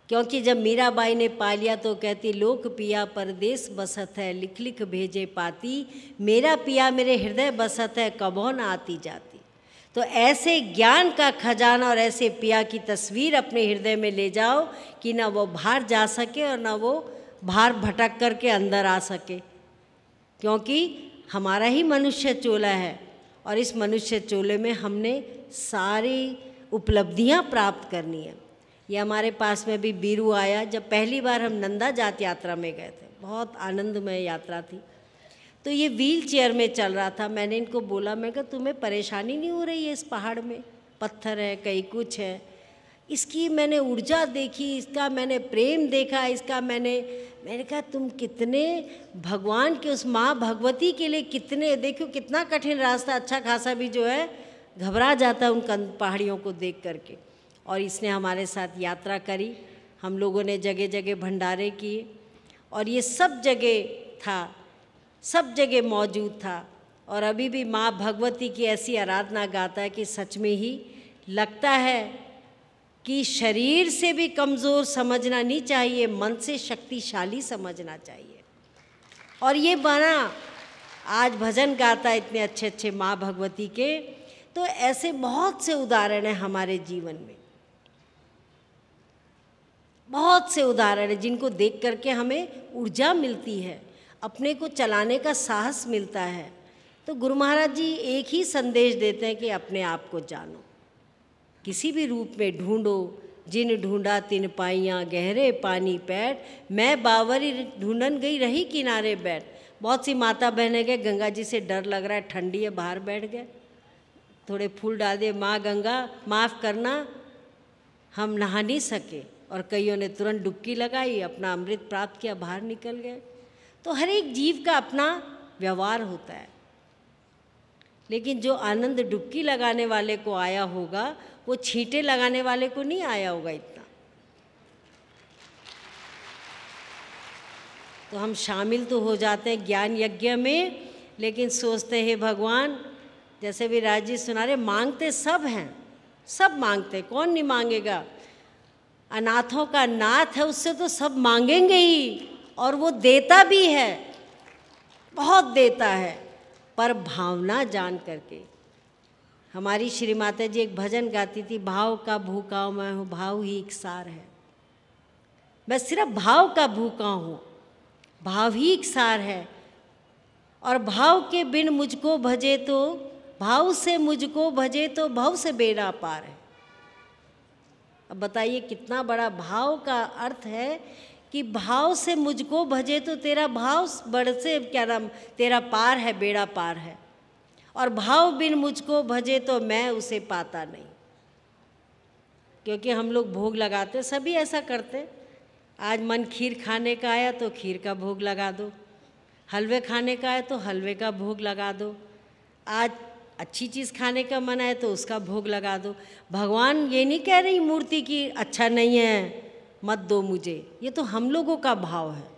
क्योंकि जब मीराबाई ने पा लिया तो कहती, लोक पिया परदेस बसत है, लिख लिख भेजे पाती, मेरा पिया मेरे हृदय बसत है, कबो न आती जाती। तो ऐसे ज्ञान का खजाना और ऐसे पिया की तस्वीर अपने हृदय में ले जाओ कि ना वो बाहर जा सके और ना वो बाहर भटक करके अंदर आ सके। क्योंकि हमारा ही मनुष्य चोला है और इस मनुष्य चोले में हमने सारी उपलब्धियां प्राप्त करनी है। ये हमारे पास में भी बीरू आया, जब पहली बार हम नंदा जात यात्रा में गए थे, बहुत आनंदमय यात्रा थी। तो ये व्हील चेयर में चल रहा था। मैंने इनको बोला, मैं कहा तुम्हें परेशानी नहीं हो रही है? इस पहाड़ में पत्थर है, कहीं कुछ है, इसकी मैंने ऊर्जा देखी, इसका मैंने प्रेम देखा, इसका मैंने कहा तुम कितने भगवान के उस माँ भगवती के लिए कितने, देखो कितना कठिन रास्ता, अच्छा खासा भी जो है घबरा जाता है उन पहाड़ियों को देख करके। और इसने हमारे साथ यात्रा करी, हम लोगों ने जगह जगह भंडारे किए और ये सब जगह था, सब जगह मौजूद था। और अभी भी माँ भगवती की ऐसी आराधना गाता है कि सच में ही लगता है कि शरीर से भी कमज़ोर समझना नहीं चाहिए, मन से शक्तिशाली समझना चाहिए। और ये बना आज भजन गाता है इतने अच्छे अच्छे माँ भगवती के। तो ऐसे बहुत से उदाहरण हैं हमारे जीवन में, बहुत से उदाहरण हैं जिनको देख करके हमें ऊर्जा मिलती है, अपने को चलाने का साहस मिलता है। तो गुरु महाराज जी एक ही संदेश देते हैं कि अपने आप को जानो, किसी भी रूप में ढूंढो, जिन ढूंढा तिन पाइयाँ गहरे पानी पैठ, मैं बावरी ढूंढन गई रही किनारे बैठ। बहुत सी माता बहनें गए, गंगा जी से डर लग रहा है, ठंडी है, बाहर बैठ गए, थोड़े फूल डाल दिए, माँ गंगा माफ़ करना हम नहा नहीं सके। और कईयों ने तुरंत डुबकी लगाई, अपना अमृत प्राप्त किया, बाहर निकल गए। तो हर एक जीव का अपना व्यवहार होता है, लेकिन जो आनंद डुबकी लगाने वाले को आया होगा वो छींटे लगाने वाले को नहीं आया होगा इतना। तो हम शामिल तो हो जाते हैं ज्ञान यज्ञ में, लेकिन सोचते हैं भगवान, जैसे भी राज जी सुना रहे, मांगते सब हैं, सब मांगते, कौन नहीं मांगेगा। अनाथों का नाथ है, उससे तो सब मांगेंगे ही, और वो देता भी है, बहुत देता है, पर भावना जान करके। हमारी श्री माता जी एक भजन गाती थी, भाव का भूखा मैं हूँ, भाव ही एक सार है। मैं सिर्फ भाव का भूखा हूँ, भाव ही एक सार है, और भाव के बिन मुझको भजे तो, भाव से मुझको भजे तो भव से बेड़ा पार है। अब बताइए कितना बड़ा भाव का अर्थ है कि भाव से मुझको भजे तो तेरा भाव बड़ से क्या नाम, तेरा पार है, बेड़ा पार है। और भाव बिन मुझको भजे तो मैं उसे पाता नहीं। क्योंकि हम लोग भोग लगाते, सभी ऐसा करते। आज मन खीर खाने का आया तो खीर का भोग लगा दो, हलवे खाने का आया तो हलवे का भोग लगा दो, आज अच्छी चीज़ खाने का मन है तो उसका भोग लगा दो। भगवान ये नहीं कह रही मूर्ति की अच्छा नहीं है मत दो मुझे, ये तो हम लोगों का भाव है।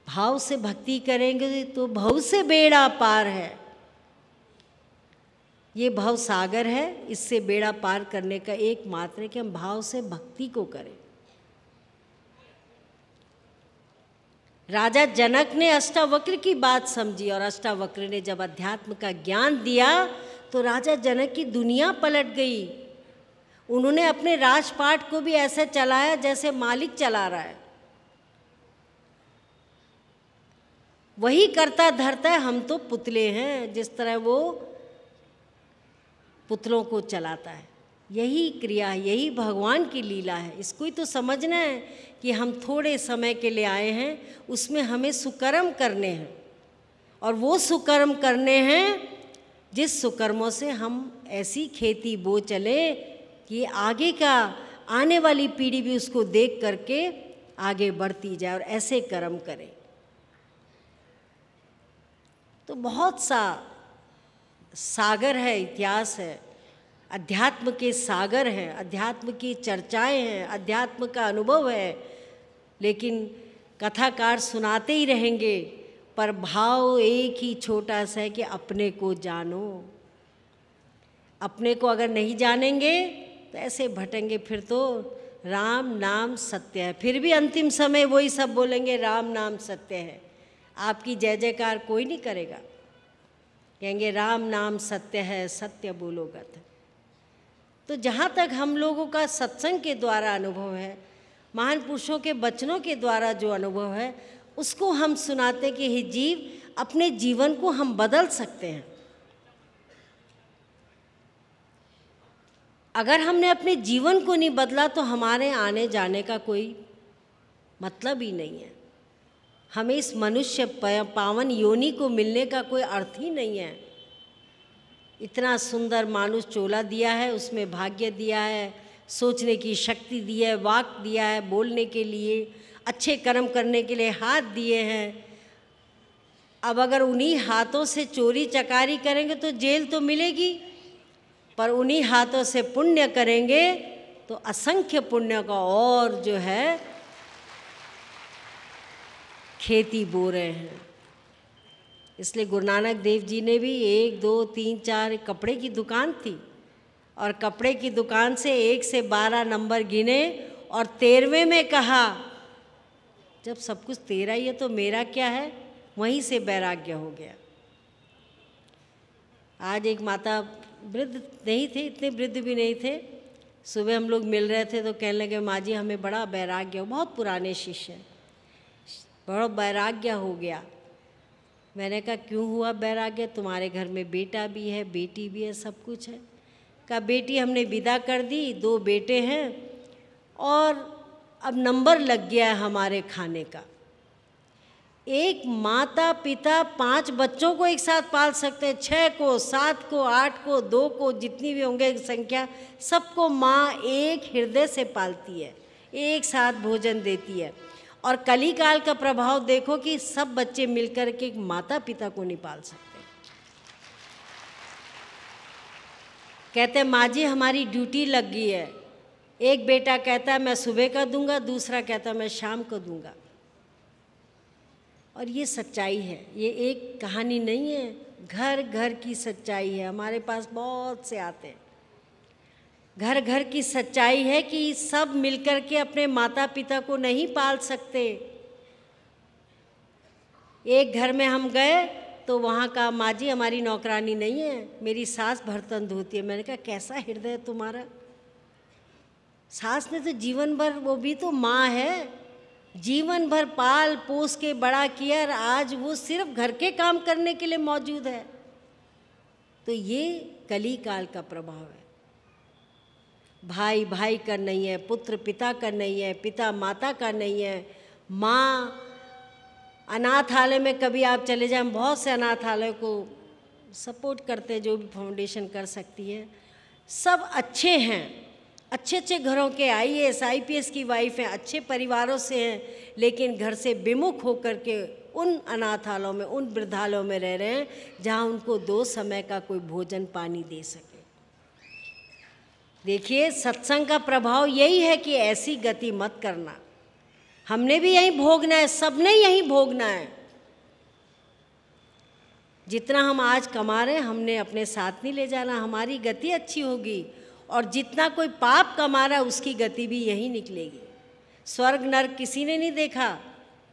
भाव से भक्ति करेंगे तो भव से बेड़ा पार है। ये भव सागर है, इससे बेड़ा पार करने का एकमात्र है कि हम भाव से भक्ति को करें। राजा जनक ने अष्टावक्र की बात समझी, और अष्टावक्र ने जब अध्यात्म का ज्ञान दिया तो राजा जनक की दुनिया पलट गई। उन्होंने अपने राजपाट को भी ऐसे चलाया जैसे मालिक चला रहा है। वही करता धरता है, हम तो पुतले हैं, जिस तरह वो पुतलों को चलाता है। यही क्रिया, यही भगवान की लीला है। इसको ही तो समझना है कि हम थोड़े समय के लिए आए हैं, उसमें हमें सुकर्म करने हैं, और वो सुकर्म करने हैं जिस सुकर्मों से हम ऐसी खेती बो चले कि आगे का आने वाली पीढ़ी भी उसको देख करके आगे बढ़ती जाए, और ऐसे कर्म करे। तो बहुत सा सागर है, इतिहास है, अध्यात्म के सागर हैं, अध्यात्म की चर्चाएं हैं, अध्यात्म का अनुभव है। लेकिन कथाकार सुनाते ही रहेंगे, पर भाव एक ही छोटा सा है कि अपने को जानो। अपने को अगर नहीं जानेंगे तो ऐसे भटेंगे, फिर तो राम नाम सत्य है। फिर भी अंतिम समय वही सब बोलेंगे राम नाम सत्य है, आपकी जय जयकार कोई नहीं करेगा। कहेंगे राम नाम सत्य है, सत्य बोलो गत। तो जहाँ तक हम लोगों का सत्संग के द्वारा अनुभव है, महान पुरुषों के वचनों के द्वारा जो अनुभव है, उसको हम सुनाते कि हे जीव, अपने जीवन को हम बदल सकते हैं। अगर हमने अपने जीवन को नहीं बदला तो हमारे आने जाने का कोई मतलब ही नहीं है। हमें इस मनुष्य पावन योनि को मिलने का कोई अर्थ ही नहीं है। इतना सुंदर मानुष चोला दिया है, उसमें भाग्य दिया है, सोचने की शक्ति दी है, वाक दिया है, बोलने के लिए, अच्छे कर्म करने के लिए हाथ दिए हैं। अब अगर उन्हीं हाथों से चोरी चकारी करेंगे तो जेल तो मिलेगी, पर उन्हीं हाथों से पुण्य करेंगे तो असंख्य पुण्य का और जो है खेती बो रहे हैं। इसलिए गुरु नानक देव जी ने भी 1 2 3 4 कपड़े की दुकान थी, और कपड़े की दुकान से 1 से 12 नंबर गिने और 13वें में कहा, जब सब कुछ तेरा ही है तो मेरा क्या है। वहीं से वैराग्य हो गया। आज एक माता, वृद्ध नहीं थे, इतने वृद्ध भी नहीं थे, सुबह हम लोग मिल रहे थे तो कहने लगे, माँ जी हमें बड़ा वैराग्य हो, बहुत पुराने शिष्य हैं, बड़ा वैराग्य हो गया। मैंने कहा क्यों हुआ वैराग्य? तुम्हारे घर में बेटा भी है, बेटी भी है, सब कुछ है। कहा बेटी हमने विदा कर दी, 2 बेटे हैं, और अब नंबर लग गया है हमारे खाने का। एक माता पिता 5 बच्चों को एक साथ पाल सकते हैं, 6 को, 7 को, 8 को, 2 को, जितनी भी होंगे संख्या, सबको माँ एक हृदय से पालती है, एक साथ भोजन देती है। और कली काल का प्रभाव देखो कि सब बच्चे मिलकर के एक माता पिता को नहीं पाल सकते। कहते हैं माँ जी हमारी ड्यूटी लग गई है। एक बेटा कहता है मैं सुबह का दूंगा, दूसरा कहता है मैं शाम को दूंगा। और ये सच्चाई है, ये एक कहानी नहीं है, घर घर की सच्चाई है। हमारे पास बहुत से आते हैं, घर घर की सच्चाई है कि सब मिलकर के अपने माता पिता को नहीं पाल सकते। एक घर में हम गए तो वहाँ का माँ जी हमारी नौकरानी नहीं है, मेरी सास बर्तन धोती है। मैंने कहा कैसा हृदय है तुम्हारा। सास ने तो जीवन भर, वो भी तो माँ है, जीवन भर पाल पोस के बड़ा किया, और आज वो सिर्फ घर के काम करने के लिए मौजूद है। तो ये कली काल का प्रभाव है। भाई भाई का नहीं है, पुत्र पिता का नहीं है, पिता माता का नहीं है, माँ। अनाथालय में कभी आप चले जाएं, बहुत से अनाथालय को सपोर्ट करते हैं, जो भी फाउंडेशन कर सकती है। सब अच्छे हैं, अच्छे अच्छे घरों के IAS IPS की वाइफ हैं, अच्छे परिवारों से हैं, लेकिन घर से विमुख होकर के उन अनाथालयों में, उन वृद्धालयों में रह रहे हैं जहाँ उनको 2 समय का कोई भोजन पानी दे सके। देखिए सत्संग का प्रभाव यही है कि ऐसी गति मत करना। हमने भी यहीं भोगना है, सबने यहीं भोगना है। जितना हम आज कमा रहे हैं हमने अपने साथ नहीं ले जाना, हमारी गति अच्छी होगी। और जितना कोई पाप कमा रहा है उसकी गति भी यही निकलेगी। स्वर्ग नर्क किसी ने नहीं देखा,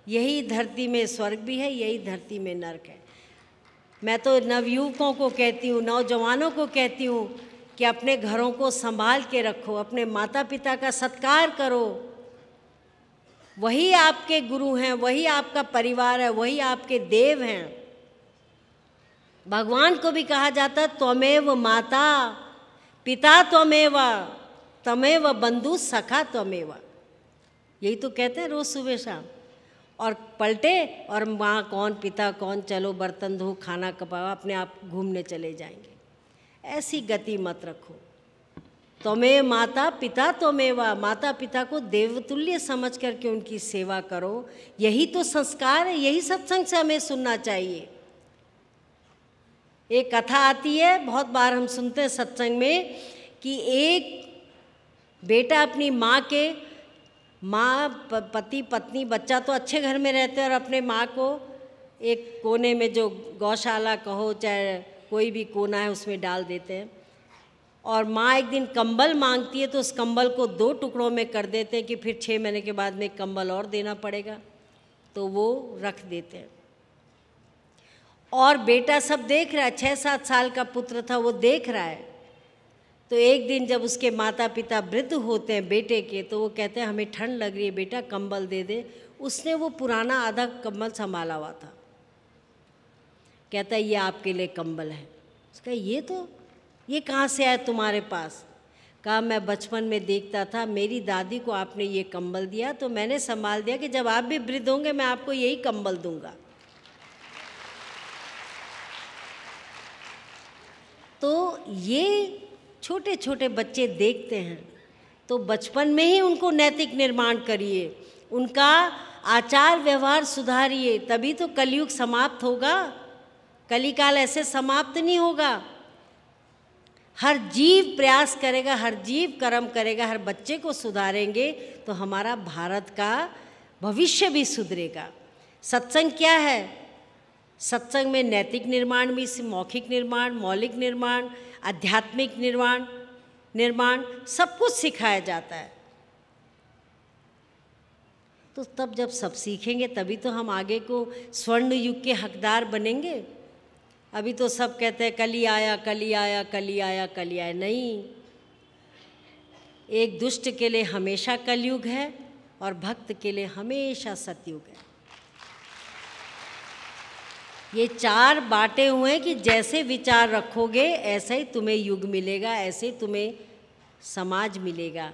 यही धरती में स्वर्ग भी है, यही धरती में नर्क है। मैं तो नवयुवकों को कहती हूँ, नौजवानों को कहती हूँ कि अपने घरों को संभाल के रखो, अपने माता पिता का सत्कार करो। वही आपके गुरु हैं, वही आपका परिवार है, वही आपके देव हैं। भगवान को भी कहा जाता त्वमेव माता पिता त्वमेव तमेव बंधु सखा त्वमेव। यही तो कहते हैं रोज सुबह शाम। और पलटे और माँ कौन पिता कौन, चलो बर्तन धो खाना कपाओ, अपने आप घूमने चले जाएंगे। ऐसी गति मत रखो। त्वमेव माता पिता त्वमेव, माता पिता को देवतुल्य समझ करके उनकी सेवा करो। यही तो संस्कार है, यही सत्संग से हमें सुनना चाहिए। एक कथा आती है, बहुत बार हम सुनते हैं सत्संग में, कि एक बेटा अपनी माँ पति पत्नी बच्चा तो अच्छे घर में रहते हैं, और अपने माँ को एक कोने में, जो गौशाला कहो चाहे कोई भी कोना है, उसमें डाल देते हैं। और माँ एक दिन कंबल मांगती है तो उस कंबल को 2 टुकड़ों में कर देते हैं कि फिर 6 महीने के बाद में एक कंबल और देना पड़ेगा, तो वो रख देते हैं। और बेटा सब देख रहा है, 6-7 साल का पुत्र था, वो देख रहा है। तो एक दिन जब उसके माता पिता वृद्ध होते हैं बेटे के, तो वो कहते हैं हमें ठंड लग रही है बेटा, कंबल दे दे। उसने वो पुराना आधा कंबल संभाला हुआ था। कहता है ये आपके लिए कंबल है। उसका ये कहाँ से आया तुम्हारे पास? कहा मैं बचपन में देखता था, मेरी दादी को आपने ये कंबल दिया तो मैंने संभाल दिया कि जब आप भी वृद्ध होंगे मैं आपको यही कंबल दूंगा। तो ये छोटे छोटे बच्चे देखते हैं तो बचपन में ही उनको नैतिक निर्माण करिए, उनका आचार व्यवहार सुधारिए, तभी तो कलयुग समाप्त होगा। कलिकाल ऐसे समाप्त नहीं होगा। हर जीव प्रयास करेगा, हर जीव कर्म करेगा, हर बच्चे को सुधारेंगे तो हमारा भारत का भविष्य भी सुधरेगा। सत्संग क्या है? सत्संग में नैतिक निर्माण भी, मौखिक निर्माण, मौलिक निर्माण, आध्यात्मिक निर्माण सब कुछ सिखाया जाता है। तो तब जब सब सीखेंगे तभी तो हम आगे को स्वर्ण युग के हकदार बनेंगे। अभी तो सब कहते हैं कली आया, कली आया, कली आया, कली आया। नहीं, एक दुष्ट के लिए हमेशा कलयुग है और भक्त के लिए हमेशा सतयुग है। ये चार बांटे हुए हैं कि जैसे विचार रखोगे ऐसे ही तुम्हें युग मिलेगा, ऐसे ही तुम्हें समाज मिलेगा।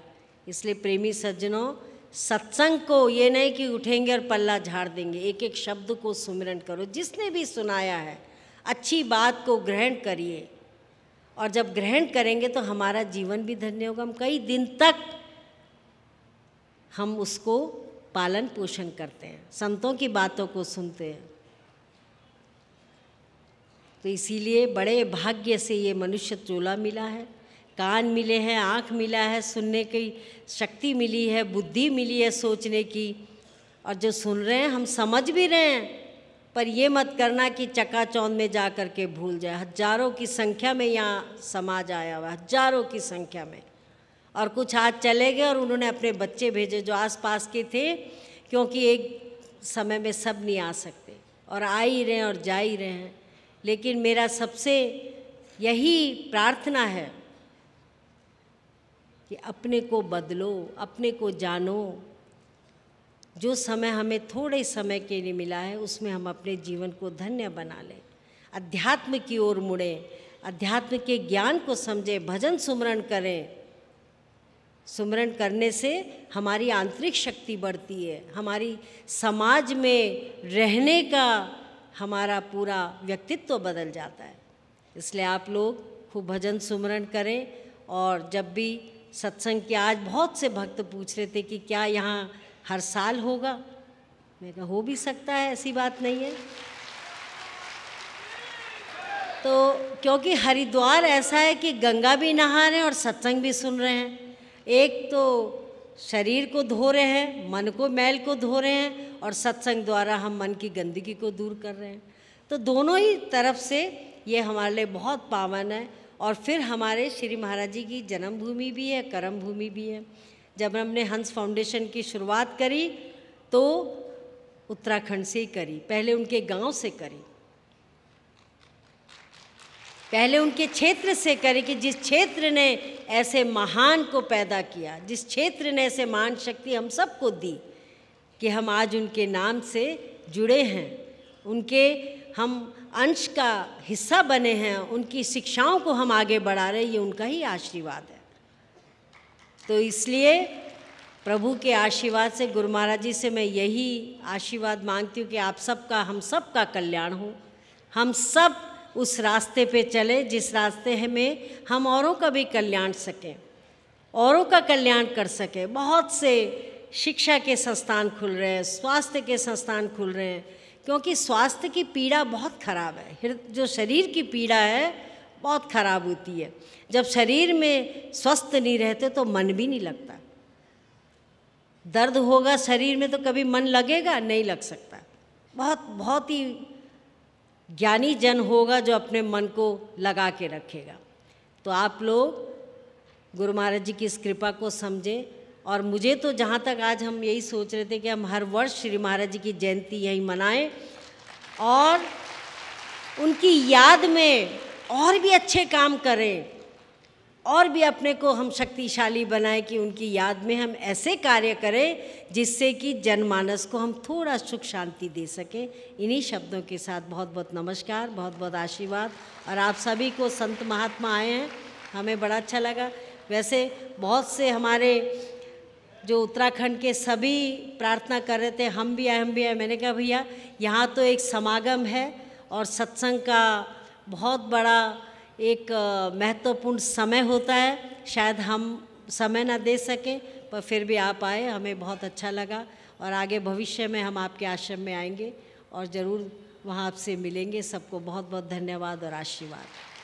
इसलिए प्रेमी सज्जनों, सत्संग को ये नहीं कि उठेंगे और पल्ला झाड़ देंगे, एक एक शब्द को सुमिरन करो। जिसने भी सुनाया है अच्छी बात को ग्रहण करिए, और जब ग्रहण करेंगे तो हमारा जीवन भी धन्य होगा। हम कई दिन तक हम उसको पालन पोषण करते हैं, संतों की बातों को सुनते हैं। तो इसीलिए बड़े भाग्य से ये मनुष्य चोला मिला है, कान मिले हैं, आँख मिला है, सुनने की शक्ति मिली है, बुद्धि मिली है सोचने की। और जो सुन रहे हैं हम समझ भी रहे हैं, पर ये मत करना कि चकाचौंध में जा कर के भूल जाए। हजारों की संख्या में यहाँ समाज आया हुआ, हजारों की संख्या में। और कुछ आज चले गए और उन्होंने अपने बच्चे भेजे जो आसपास के थे, क्योंकि एक समय में सब नहीं आ सकते, और आ ही रहे हैं और जा ही रहे हैं। लेकिन मेरा सबसे यही प्रार्थना है कि अपने को बदलो, अपने को जानो। जो समय हमें थोड़े समय के लिए मिला है उसमें हम अपने जीवन को धन्य बना लें, अध्यात्म की ओर मुड़ें, अध्यात्म के ज्ञान को समझें, भजन सुमरण करें। सुमरण करने से हमारी आंतरिक शक्ति बढ़ती है, हमारी समाज में रहने का हमारा पूरा व्यक्तित्व बदल जाता है। इसलिए आप लोग खूब भजन सुमरण करें। और जब भी सत्संग के, आज बहुत से भक्त पूछ रहे थे कि क्या यहाँ हर साल होगा, मैं कहा हो भी सकता है, ऐसी बात नहीं है। तो क्योंकि हरिद्वार ऐसा है कि गंगा भी नहा रहे हैं और सत्संग भी सुन रहे हैं। एक तो शरीर को धो रहे हैं, मन को, मैल को धो रहे हैं, और सत्संग द्वारा हम मन की गंदगी को दूर कर रहे हैं। तो दोनों ही तरफ से ये हमारे लिए बहुत पावन है। और फिर हमारे श्री महाराज जी की जन्मभूमि भी है, कर्म भूमि भी है। जब हमने हंस फाउंडेशन की शुरुआत करी तो उत्तराखंड से ही करी, पहले उनके गांव से करी, पहले उनके क्षेत्र से करी कि जिस क्षेत्र ने ऐसे महान को पैदा किया, जिस क्षेत्र ने ऐसे महान शक्ति हम सबको दी कि हम आज उनके नाम से जुड़े हैं, उनके हम अंश का हिस्सा बने हैं, उनकी शिक्षाओं को हम आगे बढ़ा रहे हैं, ये उनका ही आशीर्वाद है। तो इसलिए प्रभु के आशीर्वाद से, गुरु महाराज जी से मैं यही आशीर्वाद मांगती हूँ कि आप सबका, हम सब का कल्याण हो। हम सब उस रास्ते पे चले जिस रास्ते में हम औरों का भी कल्याण सकें, औरों का कल्याण कर सकें। बहुत से शिक्षा के संस्थान खुल रहे हैं, स्वास्थ्य के संस्थान खुल रहे हैं, क्योंकि स्वास्थ्य की पीड़ा बहुत खराब है। जो शरीर की पीड़ा है बहुत खराब होती है। जब शरीर में स्वस्थ नहीं रहते तो मन भी नहीं लगता। दर्द होगा शरीर में तो कभी मन लगेगा? नहीं लग सकता। बहुत ही ज्ञानी जन होगा जो अपने मन को लगा के रखेगा। तो आप लोग गुरु महाराज जी की इस कृपा को समझें। और मुझे तो जहाँ तक आज हम यही सोच रहे थे कि हम हर वर्ष श्री महाराज जी की जयंती यही मनाएं और उनकी याद में और भी अच्छे काम करें और भी अपने को हम शक्तिशाली बनाएं कि उनकी याद में हम ऐसे कार्य करें जिससे कि जनमानस को हम थोड़ा सुख शांति दे सकें। इन्हीं शब्दों के साथ बहुत बहुत नमस्कार, बहुत बहुत आशीर्वाद। और आप सभी को संत महात्मा आए हैं, हमें बड़ा अच्छा लगा। वैसे बहुत से हमारे जो उत्तराखंड के सभी प्रार्थना कर रहे थे, हम भी आए। मैंने कहा भैया यहाँ तो एक समागम है और सत्संग का बहुत बड़ा एक महत्वपूर्ण समय होता है, शायद हम समय ना दे सकें, पर फिर भी आप आए, हमें बहुत अच्छा लगा। और आगे भविष्य में हम आपके आश्रम में आएंगे और ज़रूर वहाँ आपसे मिलेंगे। सबको बहुत बहुत धन्यवाद और आशीर्वाद।